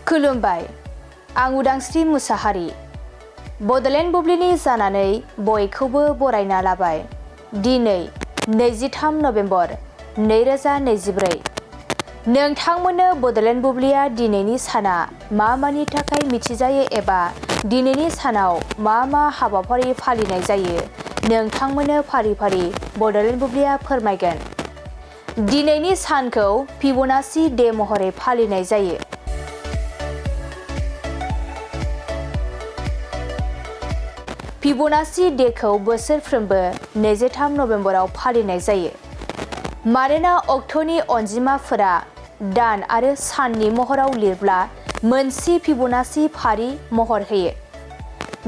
खुलुमबाय, आं उदांस्रि मुसाहारि। बड'लेण्ड बुब्लिनि जानानै बयखौबो बरायना लाबाय। दिनै 23 नभेम्बर 2024। नोंथांमोननो बड'लेण्ड बुब्लिया दिनैनि साना मा मानि थाखाय मिथिजायो एबा दिनैनि सानाव मा मा हाबाफारि फालिनाय जायो नोंथांमोननो फारि फारि बड'लेण्ड बुब्लिया फोरमायगोन। दिनैनि सानखौ फिबनाची डे महरै फालिनाय जायो। फिबनाची डेखौ बोसोरफ्रोमबो 23 नभेम्बराव फालिनाय जायो। मानोना अक्ट'नि अनजिमाफोरा दान आरो साननि महराव लिरब्ला मोनसे फिबनाची फारि महर होयो।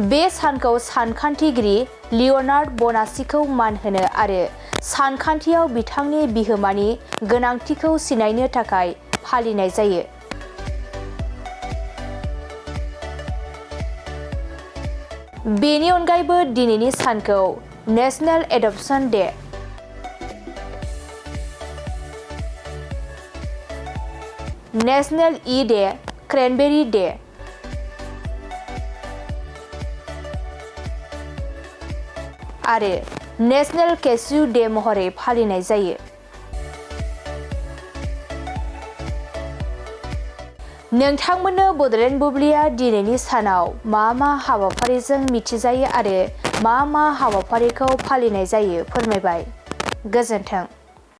बे सानखौ सानखान्थिगिरि लिय'नार्ड बनाचीखौ मान होनो आरो सानखान्थियाव बिथांनि बिहोमानि गोनांथिखौ सिनायनो थाखाय फालिनाय जायो। बेनि अनगायैबो दिनैनि सानखौ national adoption day, national e day cranberry day आरो नेशनेल केश्यू डे महरै फालिनाय जायो। नोंथांमोननो बड'लेण्ड बुब्लिया दिनैनि सानाव मा मा हाबाफारिजों मिथिजायो आरो मा मा हाबाफारिखौ फालिनाय जायो फोरमायबाय। गोजोन्थों।